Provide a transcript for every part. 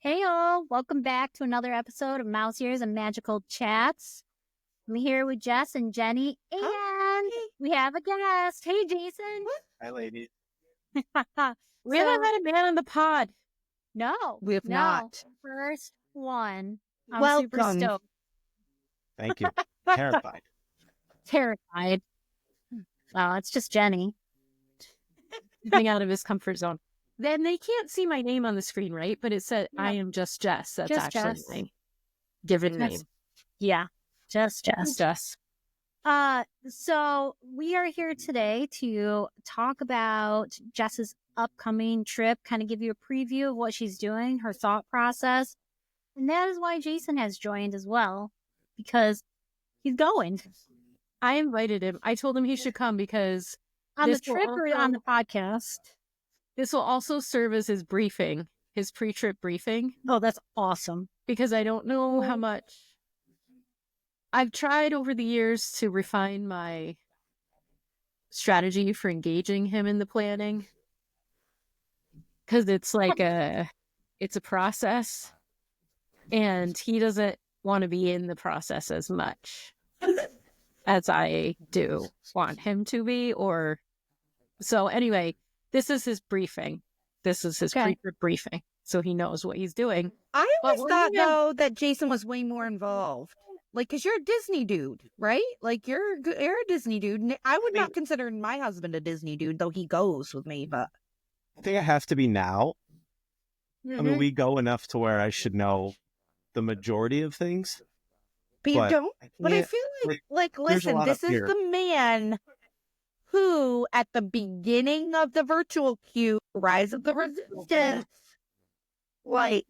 Hey all, welcome back to another episode of Mouse Ears and Magical Chats. I'm here with Jess and Jenny, and we have a guest. Hey, Jason. Hi, ladies. We haven't had a man on the pod. No, We have not. First one. I'm super Welcome. stoked. Thank you. Terrified. Terrified. Well, it's just Jenny. Getting out of his comfort zone. Then they can't see my name on the screen, right? But it said, I am just Jess. That's Just actually Jess. my given Jess. name. Yeah, just Jess. Jess. So we are here today to talk about Jess's upcoming trip, kind of give you a preview of what she's doing, her thought process. And that is why Jason has joined as well, because he's going. I invited him. I told him he should come because On the this will trip or also- on the podcast? this will also serve as his briefing, his pre-trip briefing, Oh, that's awesome. because I don't know how much. I've tried over the years to refine my strategy for engaging him in the planning, because it's like it's a process, and he doesn't want to be in the process as much as I do want him to be. So anyway, this is his briefing. This is his Okay. pre-trip briefing, so he knows what he's doing. I But always we're thought, gonna- though, that Jason was way more involved. Like, because you're a Disney dude, right? Like, you're a Disney dude. I would not consider my husband a Disney dude, though he goes with me, but... I think I have to be now. I Mm-hmm. mean, we go enough to where I should know the majority of things. But you But don't... But I can't- feel like there's a listen, lot this up is here. the man who, at the beginning of the virtual queue, Rise of the Resistance, like,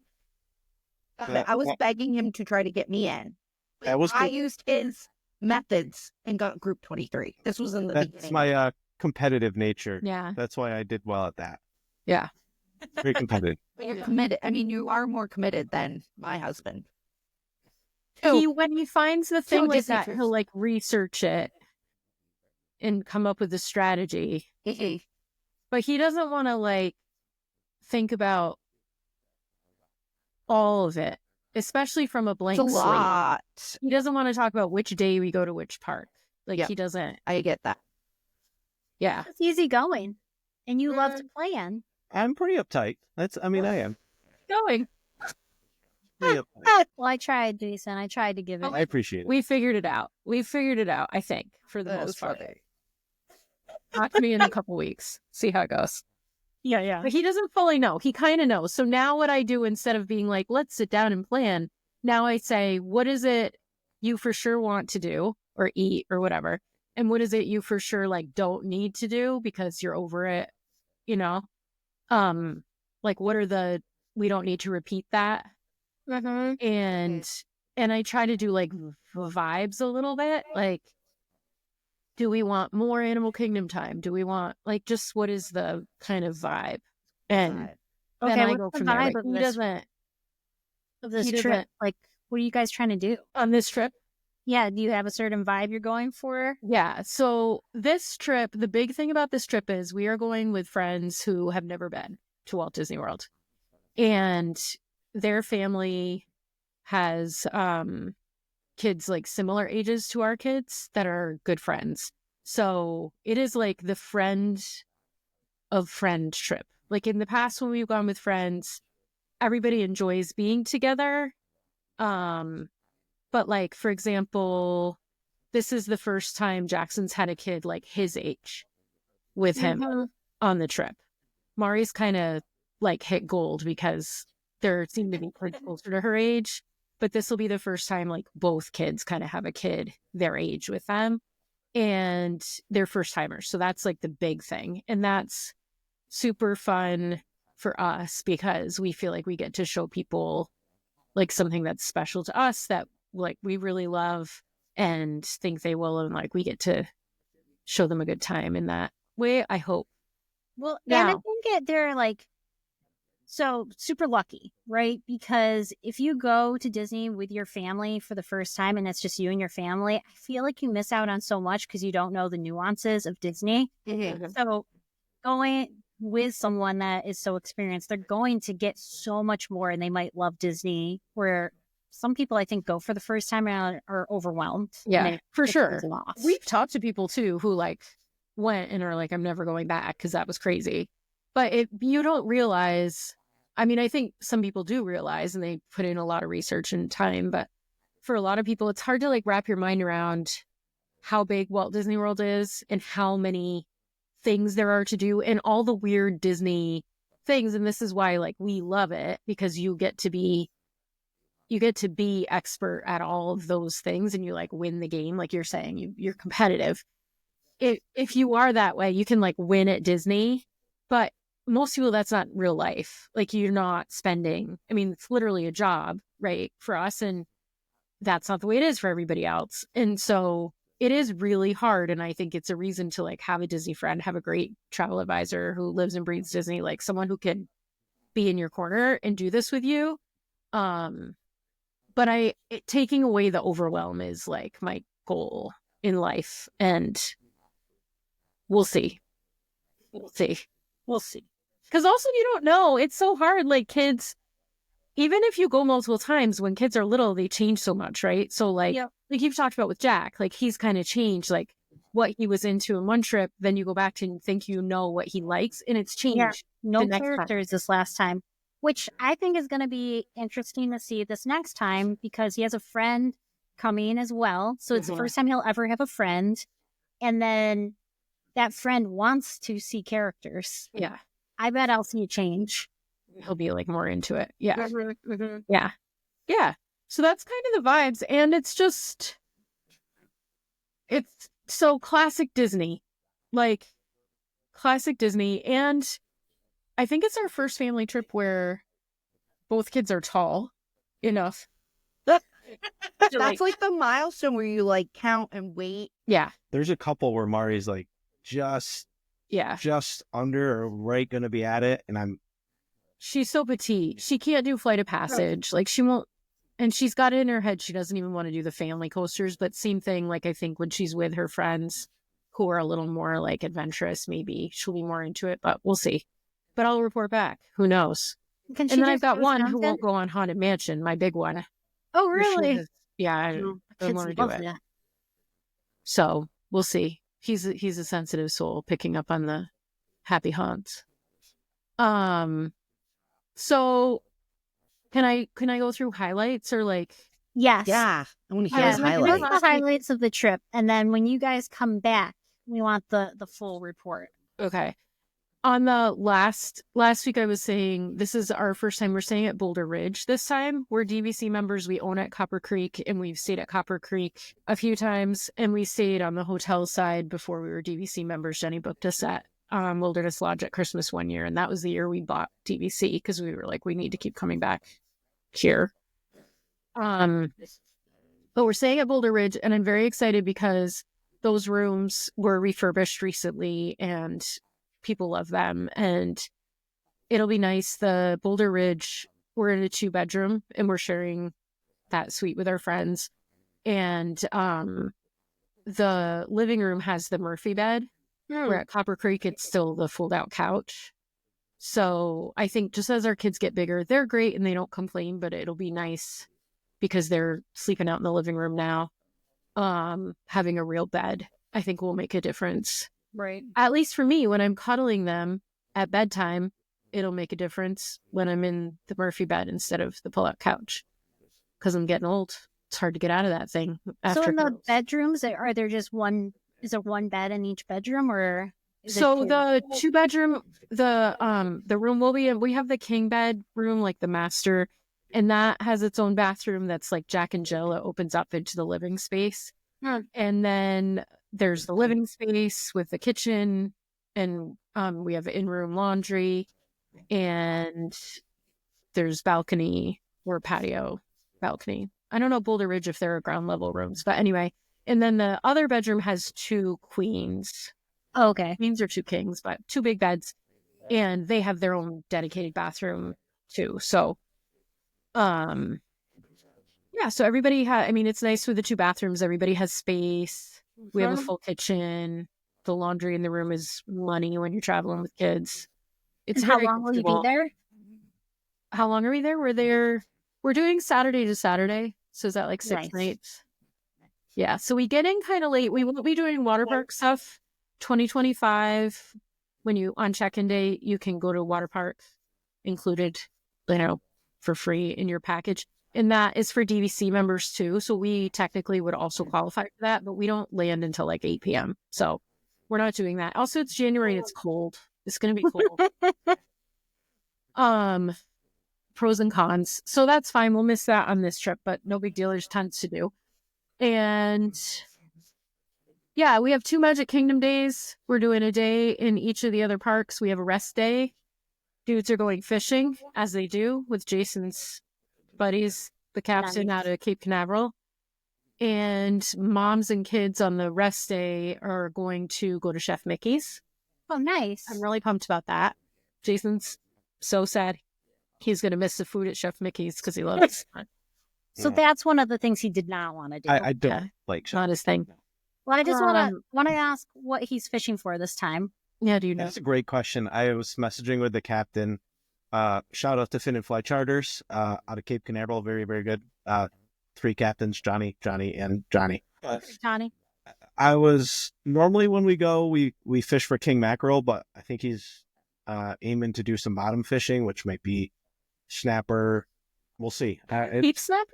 I was begging him to try to get me in. That was I cool. used his methods and got group 23. This was in the That's beginning. my competitive nature. Yeah. That's why I did well at that. Yeah. Very competitive. But you're committed. I mean, you are more committed than my husband. When he finds the thing like Disney that, first. he'll like research it and come up with a strategy. But he doesn't want to like think about all of it, especially from a blank It's a slate. lot. He doesn't want to talk about which day we go to which park. Like Yep. he doesn't. I get that. Yeah. It's easy going, and you love to plan. I'm pretty uptight. I am. Going. Pretty uptight. Well, I tried, Jason. I tried to give it. I appreciate it. We figured it out. I think, for the That most was part. funny. Talk to me in a couple weeks. See how it goes. Yeah. But he doesn't fully know. He kind of knows. So now what I do, instead of being like, let's sit down and plan, now I say, what is it you for sure want to do or eat or whatever? And what is it you for sure like don't need to do because you're over it, you know? Like what are we don't need to repeat that. Mm-hmm. And I try to do like vibes a little bit. Like, do we want more Animal Kingdom time? Do we want like just what is the kind of vibe? And then I what's go the from there. vibe Like, of he this- doesn't of this He trip? doesn't- Like, what are you guys trying to do? on this trip. Yeah, do you have a certain vibe you're going for? Yeah. So this trip, the big thing about this trip is we are going with friends who have never been to Walt Disney World. And their family has kids like similar ages to our kids that are good friends. So it is like the friend of friend trip. Like in the past when we've gone with friends, everybody enjoys being together. But like, for example, this is the first time Jackson's had a kid like his age with him on the trip. Mari's kind of like hit gold because there seem to be kids closer to her age. But this will be the first time like both kids kind of have a kid their age with them. And they're first timers. So that's like the big thing. And that's super fun for us because we feel like we get to show people like something that's special to us that like we really love and think they will. And like we get to show them a good time in that way, I hope. Well, and I Now- think they're like so super lucky, right? Because if you go to Disney with your family for the first time and it's just you and your family, I feel like you miss out on so much because you don't know the nuances of Disney. So with someone that is so experienced, they're going to get so much more, and they might love Disney. Where some people, I think, go for the first time and are overwhelmed. Yeah, for sure. Lost. We've talked to people too who like went and are like, I'm never going back because that was crazy. But you don't realize, I mean, I think some people do realize, and they put in a lot of research and time, but for a lot of people, it's hard to like wrap your mind around how big Walt Disney World is and how many things there are to do and all the weird Disney things. And this is why like we love it, because you get to be expert at all of those things, and you like win the game. Like you're saying, you're competitive. If you are that way, you can like win at Disney, but most people, that's not real life. Like you're not spending, I mean, it's literally a job, right? For us. And that's not the way it is for everybody else. And so it is really hard. And I think it's a reason to like have a Disney friend, have a great travel advisor who lives and breathes Disney, like someone who can be in your corner and do this with you. But taking away the overwhelm is like my goal in life, and we'll see. Because also you don't know. It's so hard. Like kids, even if you go multiple times, when kids are little, they change so much, right? So like, like you've talked about with Jack, like he's kind of changed, like what he was into in one trip. Then you go back to and think you know what he likes, and it's changed. Yeah, no characters this last time, which I think is going to be interesting to see this next time, because he has a friend coming as well. So it's the first time he'll ever have a friend. And then that friend wants to see characters. Yeah. I bet I'll see a change. He'll be like more into it. Yeah. Mm-hmm. Yeah. Yeah. So that's kind of the vibes. And it's so classic Disney. Like classic Disney. And I think it's our first family trip where both kids are tall enough. That's like the milestone where you like count and wait. Yeah. There's a couple where Mari's like just under or right going to be at it. And she's so petite. She can't do Flight of Passage. Like she won't, and she's got it in her head. She doesn't even want to do the family coasters, but same thing. Like I think when she's with her friends who are a little more like adventurous, maybe she'll be more into it, but we'll see. But I'll report back. Who knows? And then I've got one who won't go on Haunted Mansion, my big one. Oh, really? I don't want to do it. So we'll see. He's a sensitive soul, picking up on the happy haunts. So can I go through highlights or like? Yes. Yeah, I want to hear the highlights of the trip, and then when you guys come back, we want the full report. Okay. On the last week, I was saying this is our first time we're staying at Boulder Ridge. This time, we're DVC members. We own at Copper Creek, and we've stayed at Copper Creek a few times. And we stayed on the hotel side before we were DVC members. Jenny booked us at Wilderness Lodge at Christmas one year, and that was the year we bought DVC because we were like, we need to keep coming back here. But we're staying at Boulder Ridge, and I'm very excited because those rooms were refurbished recently, and people love them, and it'll be nice. The Boulder Ridge, we're in a 2-bedroom, and we're sharing that suite with our friends. And the living room has the Murphy bed. Where at Copper Creek, it's still the fold-out couch. So I think just as our kids get bigger, they're great and they don't complain, but it'll be nice because they're sleeping out in the living room now. Having a real bed, I think, will make a difference. Right. At least for me, when I'm cuddling them at bedtime, it'll make a difference when I'm in the Murphy bed instead of the pull-out couch. Because I'm getting old. It's hard to get out of that thing. So in the bedrooms, are there just one? Is there one bed in each bedroom, or? So the 2-bedroom, the room will be in, we have the king bed room, like the master, and that has its own bathroom that's like Jack and Jill. It opens up into the living space. And then there's the living space with the kitchen, and we have in-room laundry, and there's balcony or patio balcony. I don't know Boulder Ridge if there are ground level rooms, but anyway. And then the other bedroom has 2 queens. Oh, okay. Queens or 2 kings, but 2 big beds, and they have their own dedicated bathroom too. So, yeah. So everybody it's nice with the 2 bathrooms. Everybody has space. We have a full kitchen. The laundry in the room is money when you're traveling with kids. It's how long will you be there? How long are we there? We're doing Saturday to Saturday. So is that like 6 nights? Yeah. So we get in kind of late. We won't be doing water park stuff. 2025, when you on check-in day, you can go to water park included, for free in your package. And that is for DVC members too. So we technically would also qualify for that, but we don't land until like 8 p.m. So we're not doing that. Also, it's January and it's cold. It's going to be cold. Pros and cons. So that's fine. We'll miss that on this trip, but no big deal. There's tons to do. And yeah, we have 2 Magic Kingdom days. We're doing a day in each of the other parks. We have a rest day. Dudes are going fishing, as they do, with Jason's buddies, the captain out of Cape Canaveral. And moms and kids on the rest day are going to go to Chef Mickey's. Oh, nice. I'm really pumped about that. Jason's so sad. He's going to miss the food at Chef Mickey's because he loves it. So that's one of the things he did not want to do. I don't like Chef. Not his thing. Well, I just want to ask what he's fishing for this time. Yeah, do you know? That's a great question. I was messaging with the captain. Shout out to Finn and Fly Charters out of Cape Canaveral. Very, very good. 3 captains, Johnny, and Johnny. Johnny. I was normally when we go, we fish for king mackerel, but I think he's aiming to do some bottom fishing, which might be snapper. We'll see. Keep snapper?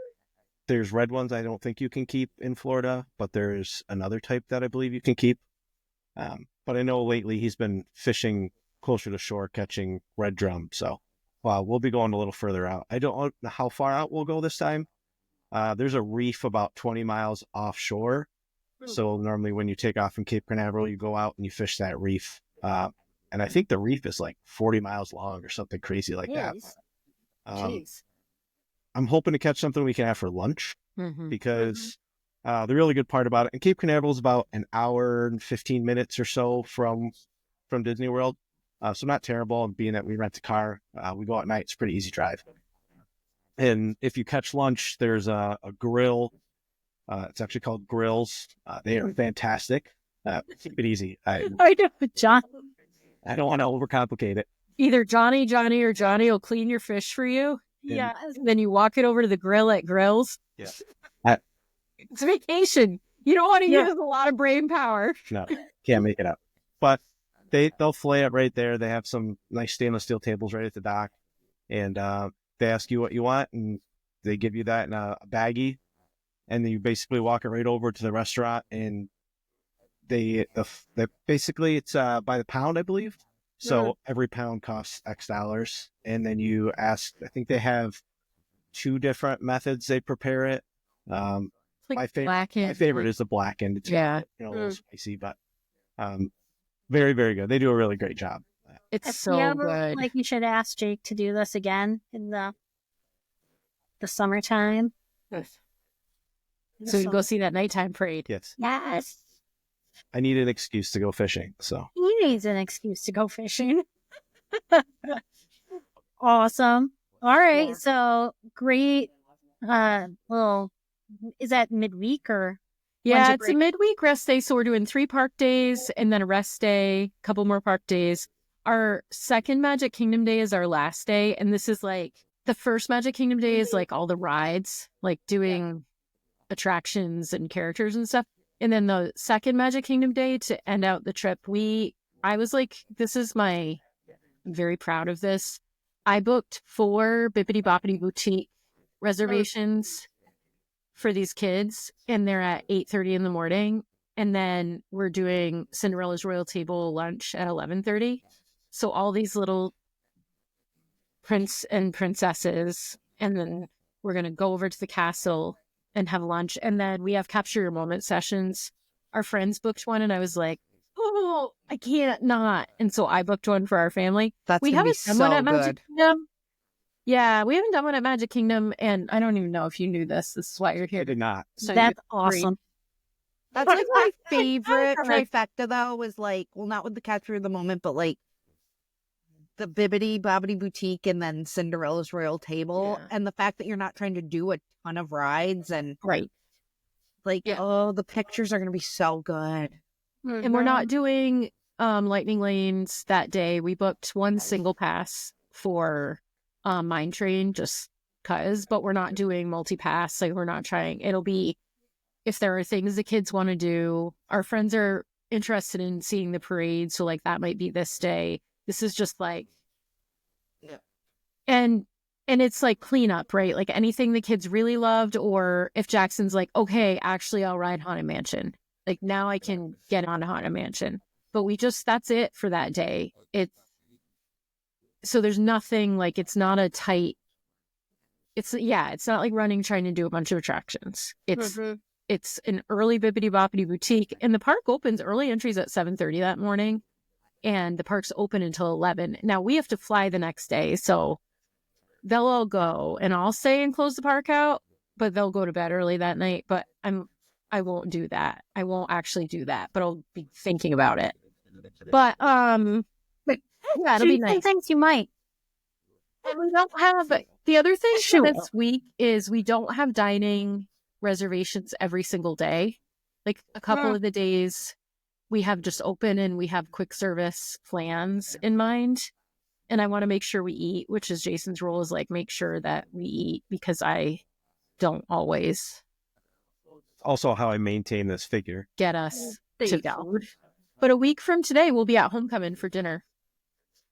There's red ones I don't think you can keep in Florida, but there's another type that I believe you can keep. But I know lately he's been fishing closer to shore, catching red drum. So we'll be going a little further out. I don't know how far out we'll go this time. There's a reef about 20 miles offshore. So normally when you take off from Cape Canaveral, you go out and you fish that reef. And I think the reef is like 40 miles long or something crazy like that. Jeez. I'm hoping to catch something we can have for lunch because the really good part about it, and Cape Canaveral is about an hour and 15 minutes or so from Disney World. So not terrible. And being that we rent a car, we go at night. It's a pretty easy drive. And if you catch lunch, there's a grill. It's actually called Grills. They are fantastic. Keep it easy. I know, John. I don't want to overcomplicate it. Either Johnny or Johnny will clean your fish for you. Yeah. Then you walk it over to the grill at Grills. Yeah. It's a vacation. You don't want to use a lot of brain power. No, can't make it up. But they'll fillet it right there. They have some nice stainless steel tables right at the dock. And they ask you what you want, and they give you that in a baggie. And then you basically walk it right over to the restaurant, and they basically it's by the pound, I believe. So every pound costs X dollars. And then you ask, I think they have 2 different methods they prepare it. My favorite is the blackened. It's a little spicy, but very, very good. They do a really great job. It's so good. Like, you should ask Jake to do this again in the summertime. Yes. So we can go see that nighttime parade. Yes. Yes. I need an excuse to go fishing. So He needs an excuse to go fishing. Awesome. All right. So great. Is that midweek or? Yeah, it's a midweek rest day. So we're doing 3 park days and then a rest day, a couple more park days. Our second Magic Kingdom day is our last day. And this is like the first Magic Kingdom day is like all the rides, like doing attractions and characters and stuff. And then the second Magic Kingdom day to end out the trip, I was like, I'm very proud of this. I booked 4 Bippity Boppity Boutique reservations for these kids, and they're at 8:30 in the morning. And then we're doing Cinderella's Royal Table lunch at 11:30. So all these little prince and princesses, and then we're going to go over to the castle and have lunch. And then we have Capture Your Moment sessions. Our friends booked one, and I was like, oh, I can't not. And so I booked one for our family. We haven't done one at Magic Kingdom. Yeah, we haven't done one at Magic Kingdom, and I don't even know if you knew this. This is why you're here. I did not. So that's awesome. That's like my favorite trifecta, though, was like, well, not with the Capture of the Moment, but like the Bibbidi Bobbidi Boutique and then Cinderella's Royal Table. Yeah. And the fact that you're not trying to do a ton of rides and right. Like, the pictures are going to be so good. And we're not doing Lightning Lanes that day. We booked one single pass for Mine Train just cause, but we're not doing multi-pass. Like, we're not trying. It'll be if there are things the kids want to do. Our friends are interested in seeing the parade, so like that might be this day. This is just like, Yeah. and it's like cleanup, right? Like anything the kids really loved, or if Jackson's like, okay, actually I'll ride Haunted Mansion. Like now I can get on Haunted Mansion. But that's it for that day. So there's nothing like, it's not a tight, it's not like running, trying to do a bunch of attractions. It's an early bippity boppity boutique, and the park opens early entries at 7:30 that morning, and the park's open until 11. Now we have to fly the next day, so they'll all go, and I'll stay and close the park out, but they'll go to bed early that night. But I won't do that. I won't actually do that, but I'll be thinking about it. But yeah, it'll be nice. Thanks, you might. And we don't have the other thing for this week is we don't have dining reservations every single day. Like a couple of the days we have just open and we have quick service plans in mind. And I want to make sure we eat, which is Jason's role, is like make sure that we eat, because I don't always Also, how I maintain this figure. get us to food. But a week from today, we'll be at Homecoming for dinner.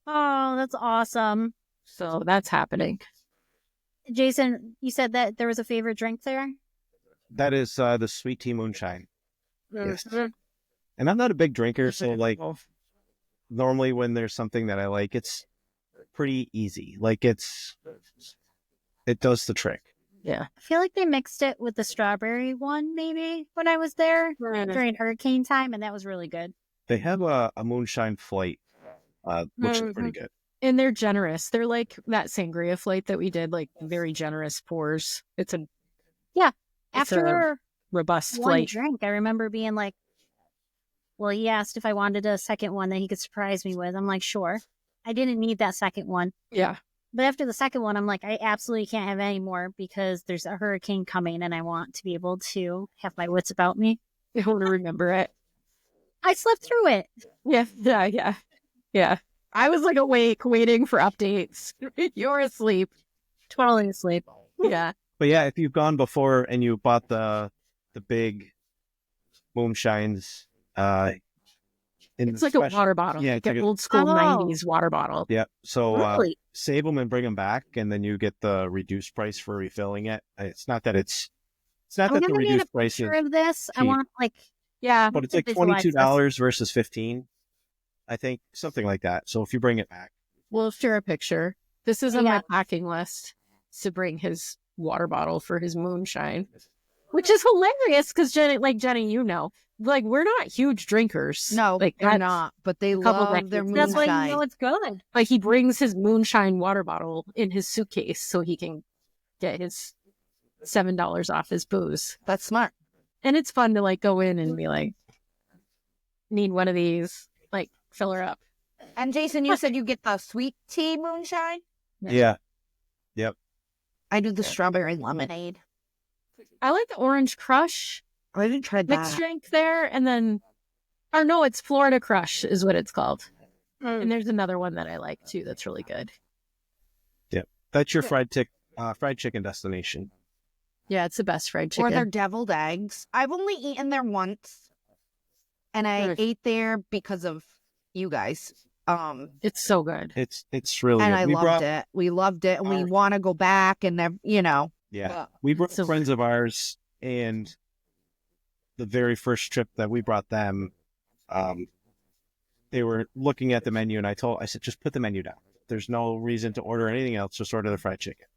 Oh, that's awesome. So that's happening. Jason, you said that there was a favorite drink there? That is the sweet tea moonshine. Yes. And I'm not a big drinker, so like normally when there's something that I like, it's pretty easy. Like it does the trick. Yeah. I feel like they mixed it with the strawberry one maybe when I was there during hurricane time, and that was really good. They have a moonshine flight, which is pretty good. And they're generous. They're like that sangria flight that we did, like very generous pours. It's a After robust one flight. drink, I remember being like, well, he asked if I wanted a second one that he could surprise me with. I'm like, sure. I didn't need that second one. Yeah. But after the second one, I'm like, I absolutely can't have any more because there's a hurricane coming and I want to be able to have my wits about me. I want to remember it. I slept through it. Yeah. I was like awake waiting for updates. You're asleep. Totally asleep. Yeah. But yeah, if you've gone before and you bought the big moonshines, It's like a water bottle. Yeah, like an old school 90s water bottle. Yeah. So Really? save them and bring them back, and then you get the reduced price for refilling it. It's not that the gonna need reduced a price is, picture of this. I cheap. want but it's like $22 versus $15, I think, something like that. So if you bring it back, We'll share a picture. This is on my packing list to bring his water bottle for his moonshine, which is hilarious because Jenny, you know, like we're not huge drinkers. No, like they're not, but they love their moonshine. That's why you know it's good. Like he brings his moonshine water bottle in his suitcase so he can get his $7 off his booze. That's smart. And it's fun to like go in and be like, need one of these, like fill her up. And Jason, you said you get the sweet tea moonshine? yeah. Yep. I do the strawberry lemonade. I like the orange crush I didn't try that. mixed drink there. And then, or no, it's Florida Crush is what it's called. And there's another one that I like too that's really good. Yep. That's your fried chicken destination. Yeah, it's the best fried chicken. Or their deviled eggs. I've only eaten there once. And I ate there because of you guys. It's so good. It's really and good. I loved it. We loved it, and we want to go back, and you know. Yeah, we brought friends of ours, and the very first trip that we brought them, they were looking at the menu, and I said, just put the menu down. There's no reason to order anything else. Just order the fried chicken.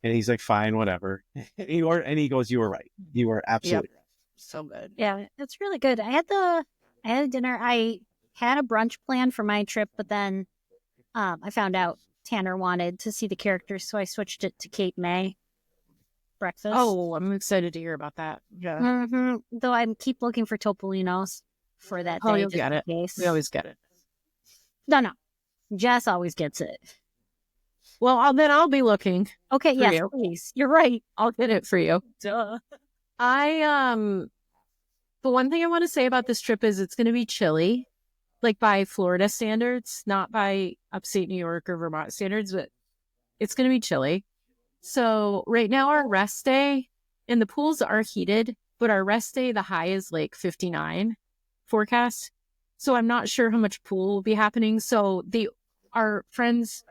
And he's like, fine, whatever. And he goes, you were right. You were absolutely right. So good. Yeah, it's really good. I had dinner. I had a brunch plan for my trip, but then I found out Tanner wanted to see the characters, so I switched it to Cape May breakfast. Oh, I'm excited to hear about that. Yeah. Though I keep looking for Topolino's for that day. Oh, you'll get it. Case. We always get it. No. Jess always gets it. Well, then I'll be looking. Okay, yes, you. please. You're right. I'll get it for you. Duh. The one thing I want to say about this trip is it's going to be chilly. like by Florida standards, not by upstate New York or Vermont standards, but it's going to be chilly. So right now our rest day, and the pools are heated, but our rest day, the high is like 59 forecast. So I'm not sure how much pool will be happening. So our friends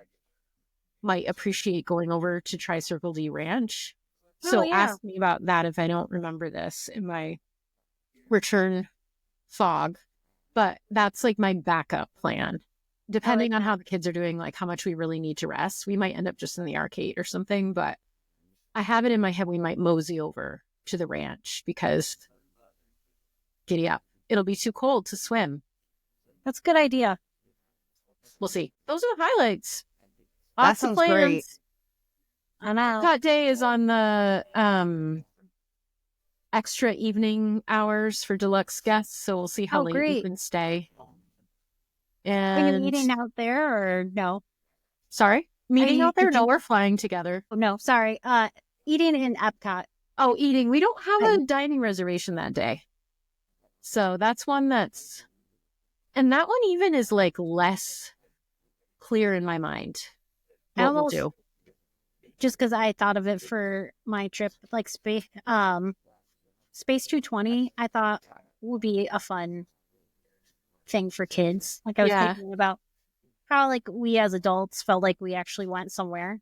might appreciate going over to try Circle D Ranch. So ask me about that if I don't remember this in my return fog. But that's like my backup plan. Depending on how the kids are doing, like how much we really need to rest, we might end up just in the arcade or something. But I have it in my head we might mosey over to the ranch because giddy up. It'll be too cold to swim. That's a good idea. We'll see. Those are the highlights. That Lots of sounds plans. great. I know. Epcot Day is on the extra evening hours for deluxe guests, so we'll see how late we can stay. Are you And eating out there or no? sorry, meeting out there? did No, you- we're flying together. Oh, no, sorry. Eating in Epcot. Oh, eating. We don't have a dining reservation that day, so that's one and that one even is like less clear in my mind. What we'll do. Just because I thought of it for my trip, like Space 220, I thought would be a fun thing for kids. Like I was thinking about how like we as adults felt like we actually went somewhere.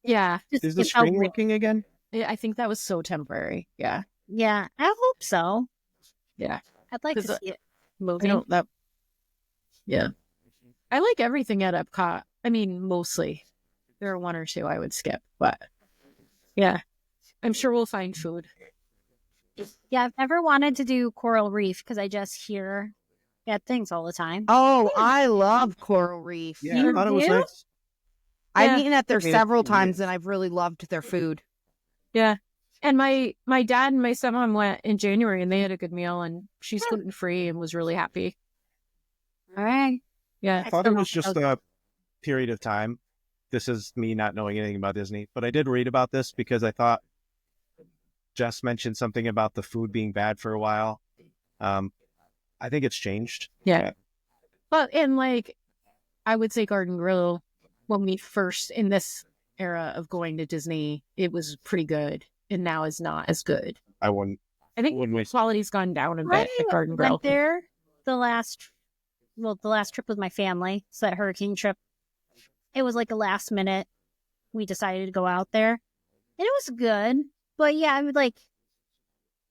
Yeah. Is the screen working again? I think that was so temporary. Yeah. Yeah, I hope so. Yeah. I'd like to 'Cause, see it I moving. don't that. Yeah. I like everything at Epcot. I mean, mostly. There are one or two I would skip, but yeah. I'm sure we'll find food. Yeah, I've never wanted to do Coral Reef because I just hear bad things all the time. Oh, I love Coral Reef. Yeah, I thought it was do? nice. I've eaten at there I mean, several it's times, and I've really loved their food. Yeah. And my dad and my stepmom went in January and they had a good meal and she's gluten free and was really happy. All right. Yeah. I thought it was just a period of time. This is me not knowing anything about Disney, but I did read about this because I thought Jess mentioned something about the food being bad for a while. I think it's changed. Yeah. But and like I would say Garden Grill, when we first in this era of going to Disney, it was pretty good and now is not as good. I wouldn't. I think waste. quality's gone down a bit I at Garden Grill. went there the last trip with my family. So that hurricane trip, it was like a last minute. We decided to go out there, and it was good. But yeah, I would like.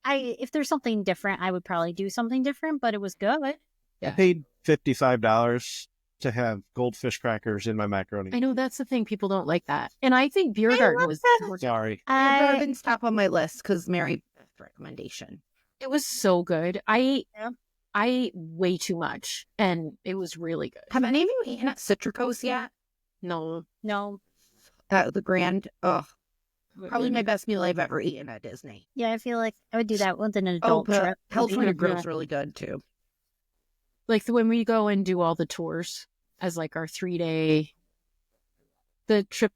If there's something different, I would probably do something different. But it was good. I paid $55 to have goldfish crackers in my macaroni. I know that's the thing. People don't like that. And I think Beer Garden was Sorry. Garden's top on my list because Mary recommendation. it was so good. I ate way too much and it was really good. Have any of you eaten at Citricos yet? No. At the Grand. Ugh. Probably my best meal I've ever eaten at Disney. Yeah, I feel like I would do that with an adult trip. California Grill's really good too. Like when we go and do all the tours as like our 3-day, the trip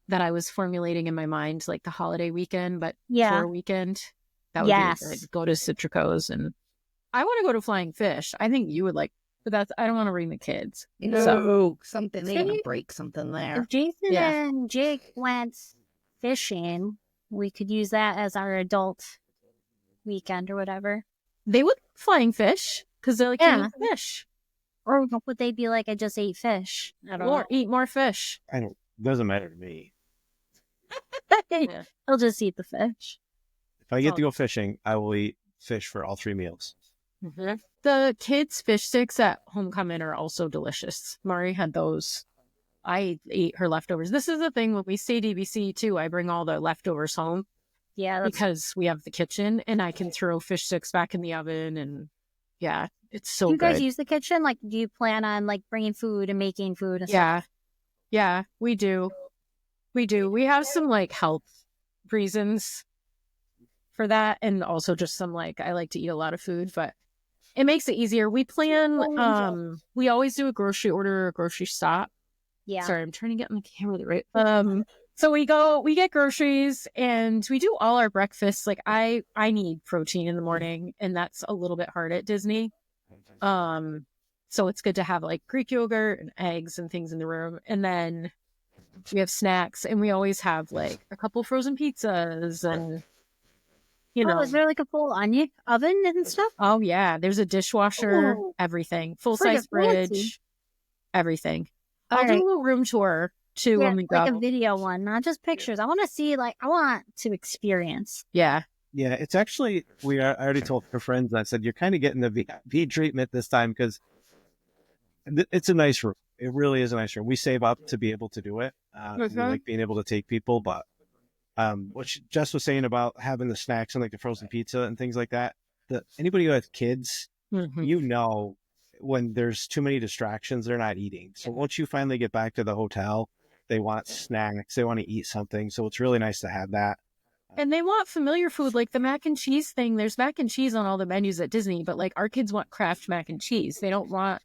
that I was formulating in my mind, like the holiday weekend, but tour weekend, that would be good. Go to Citricos and I want to go to Flying Fish. I think you would like, but I don't want to bring the kids. No, something, they gotta break something there. If Jason and Jake went fishing, we could use that as our adult weekend or whatever. They would Flying Fish because they're like, eat fish. Or would they be like, I just ate fish? I don't know. Eat more fish. Doesn't matter to me. He'll just eat the fish. If I get to go fishing, I will eat fish for all 3 meals. Mm-hmm. The kids' fish sticks at Homecoming are also delicious. Mari had those. I ate her leftovers. This is the thing when we stay DBC too. I bring all the leftovers home. Yeah, because we have the kitchen and I can throw fish sticks back in the oven and yeah, it's so good. Do you guys good. use the kitchen? Like, do you plan on like bringing food and making food? And stuff? Yeah, we do. We have some like health reasons for that, and also just some like I like to eat a lot of food, but it makes it easier. We plan. We always do a grocery order or a grocery stop. Yeah. Sorry, I'm trying to get on the camera right. So we get groceries and we do all our breakfasts. Like I need protein in the morning and that's a little bit hard at Disney. So it's good to have like Greek yogurt and eggs and things in the room. And then we have snacks, and we always have like a couple frozen pizzas and, is there like a full onion oven and stuff? Oh yeah, there's a dishwasher, Oh, everything, full pretty size fancy. fridge, everything. All I'll do right. a little room tour too Yeah, when we go. like a video one, not just pictures. I want to see, I want to experience. Yeah, Yeah, it's actually, I already told her friends, I said, you're kind of getting the VIP treatment this time because it's a nice room. It really is a nice room. We save up to be able to do it. We like being able to take people, but what Jess was saying about having the snacks and like the frozen pizza and things like that, anybody who has kids, you know, when there's too many distractions, they're not eating. So once you finally get back to the hotel, they want snacks, they want to eat something. So it's really nice to have that. and they want familiar food, like the mac and cheese thing. There's mac and cheese on all the menus at Disney, but like our kids want Kraft mac and cheese. They don't want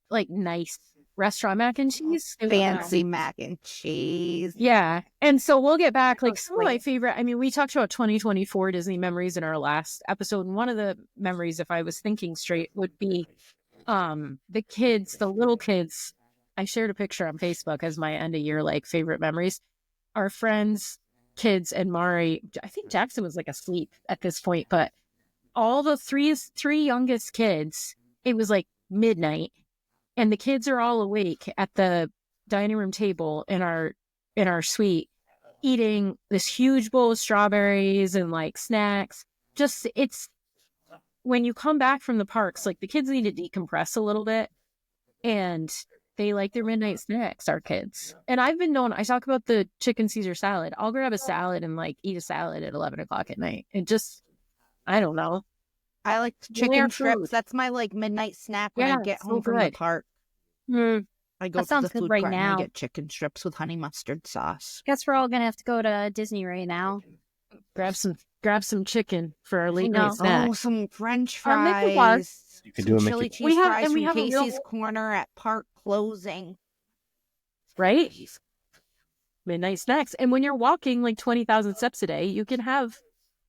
like nice restaurant mac and cheese. Fancy mac and cheese. Yeah. And so we'll get back like some of my favorite. I mean, we talked about 2024 Disney memories in our last episode. And one of the memories, if I was thinking straight, would be the kids, the little kids. I shared a picture on Facebook as my end of year like favorite memories. Our friends, kids, and Mari. I think Jackson was like asleep at this point, but all the three youngest kids, it was like midnight. And the kids are all awake at the dining room table in our suite, eating this huge bowl of strawberries and like snacks. Just, it's when you come back from the parks, like the kids need to decompress a little bit, and they like their midnight snacks, our kids. And I've been known, I talk about the chicken Caesar salad. I'll grab a salad and like eat a salad at 11 o'clock at night. It just, I don't know. I like chicken strips. That's my like midnight snack when I get home from the park. I go to the food court and I get chicken strips with honey mustard sauce. Guess we're all gonna have to go to Disney right now. Grab some chicken for our late night snack. Oh, some French fries. You can do a chili cheese fries from Casey's Corner at park closing. Right? Midnight snacks. And when you're walking like 20,000 steps a day, you can have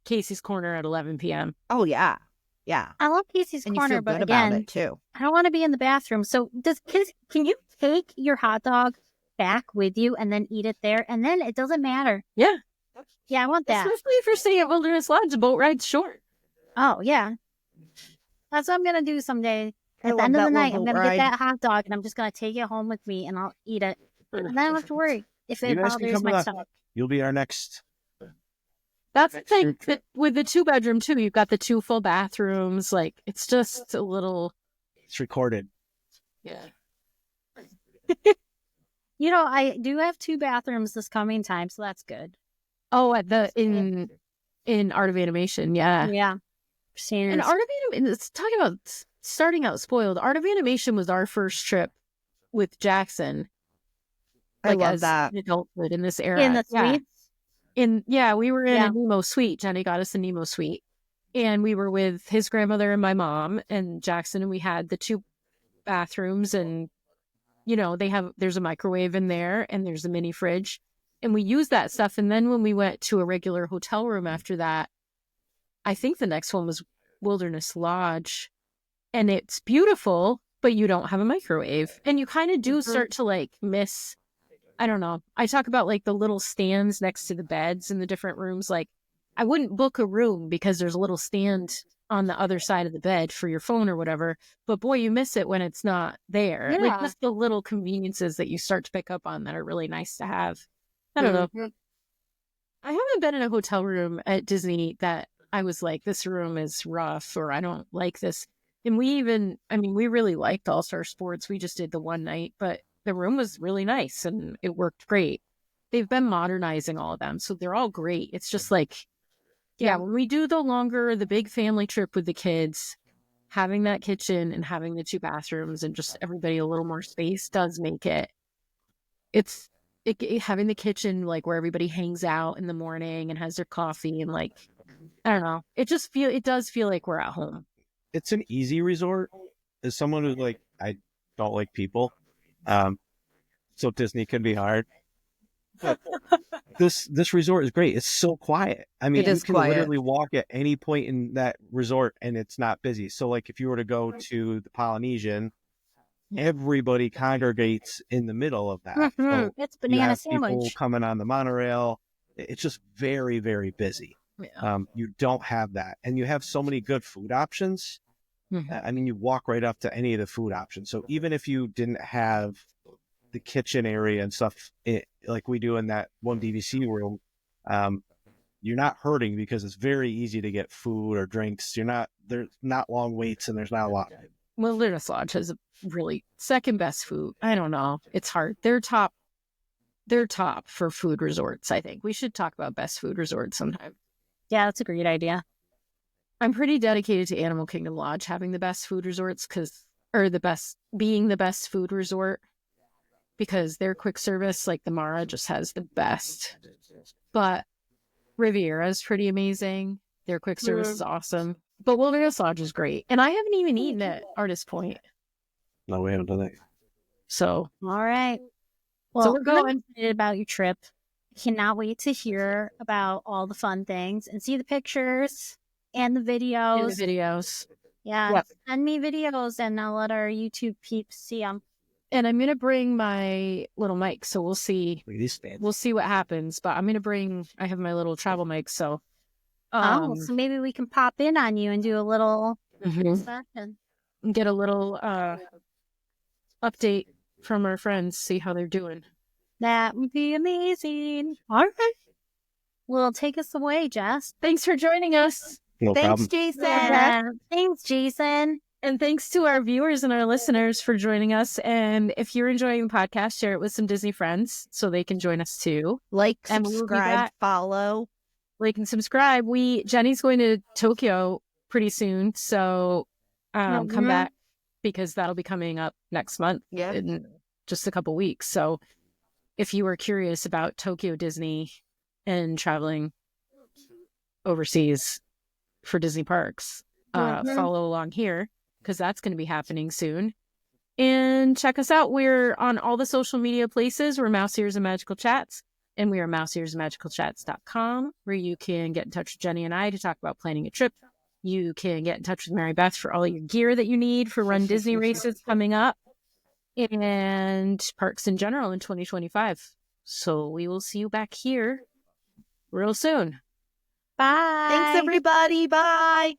Casey's Corner at 11 p.m. Oh yeah. Yeah. I love Casey's and Corner, you feel but good again, about it too. I don't want to be in the bathroom. So can you take your hot dog back with you and then eat it there? And then it doesn't matter. Yeah. Yeah, I want that. Especially if you're staying at Wilderness Lodge, the boat ride's short. Oh, yeah. That's what I'm going to do someday. At the end of the night, I'm going to get that hot dog and I'm just going to take it home with me and I'll eat it. And then I don't have to worry if it bothers my stomach. You'll be our next. That's the thing. With the 2-bedroom, too, you've got the 2 full bathrooms. Like, it's just a little... It's recorded. Yeah. You know, I do have 2 bathrooms this coming time, so that's good. Oh, in Art of Animation, yeah. Yeah. And Art of Animation, talking about starting out spoiled, Art of Animation was our first trip with Jackson. Like, I love that. Adulthood in this era. In the suites? We were in a Nemo suite. Jenny got us a Nemo suite. And we were with his grandmother and my mom and Jackson, and we had the 2 bathrooms, and you know, there's a microwave in there and there's a mini fridge. And we used that stuff. And then when we went to a regular hotel room after that, I think the next one was Wilderness Lodge. And it's beautiful, but you don't have a microwave. And you kind of do start to like miss, I don't know. I talk about like the little stands next to the beds in the different rooms. Like I wouldn't book a room because there's a little stand on the other side of the bed for your phone or whatever. But boy, you miss it when it's not there. Yeah. Like just the little conveniences that you start to pick up on that are really nice to have. I don't know. I haven't been in a hotel room at Disney that I was like, this room is rough or I don't like this. And we really liked All-Star Sports. We just did the one night, but the room was really nice and it worked great. They've been modernizing all of them, so they're all great. It's just like, when we do the big family trip with the kids, having that kitchen and having the 2 bathrooms and just everybody a little more space does make it. Having the kitchen like where everybody hangs out in the morning and has their coffee and like, I don't know. It does feel like we're at home. It's an easy resort. As someone who's like, I don't like people, so Disney can be hard. But this resort is great. It's so quiet. I mean, you can literally walk at any point in that resort and it's not busy. So like if you were to go to the Polynesian, everybody congregates in the middle of that. Mhm. So It's you banana have people sandwich. coming on the monorail. It's just very, very busy. Yeah. You don't have that. And you have so many good food options. I mean, you walk right up to any of the food options. So even if you didn't have the kitchen area and stuff like we do in that one DVC room, you're not hurting because it's very easy to get food or drinks. There's not long waits and there's not a lot. Wilderness Lodge has a really second best food. I don't know. It's hard. They're top for food resorts, I think. We should talk about best food resorts sometime. Yeah, that's a great idea. I'm pretty dedicated to Animal Kingdom Lodge having the best food resorts being the best food resort, because their quick service, like the Mara, just has the best. But Riviera is pretty amazing. Their quick service is awesome. But Wilderness Lodge is great. And I haven't even eaten at Artist Point. No, we haven't done that. So, All right. Well, we're I'm going. excited about your trip. Cannot wait to hear about all the fun things and see the pictures and the In videos. the videos. Yeah, Yep. send me videos and I'll let our YouTube peeps see them. And I'm going to bring my little mic. So we'll see. Look at these fans. We'll see what happens. But I'm going to I have my little travel mic. So, So maybe we can pop in on you and do a little session. get a little update from our friends, see how they're doing. That would be amazing. All right. Well, take us away, Jess. Thanks for joining us. No Thanks, problem. Jason. Yeah. Thanks, Jason. And thanks to our viewers and our listeners for joining us. And if you're enjoying the podcast, share it with some Disney friends so they can join us too. Like, And we'll be subscribe, back. follow. Like and subscribe. Jenny's going to Tokyo pretty soon. So come back, because that'll be coming up next month in just a couple weeks. So if you are curious about Tokyo Disney and traveling overseas for Disney parks, follow along here, because that's going to be happening soon. And check us out. We're on all the social media places. We're Mouse Ears and Magical Chats. And we are mouseearsandmagicalchats.com, where you can get in touch with Jenny and I to talk about planning a trip. You can get in touch with Mary Beth for all your gear that you need for Run Disney races coming up, and parks in general in 2025. So we will see you back here real soon. Bye. Thanks, everybody. Bye.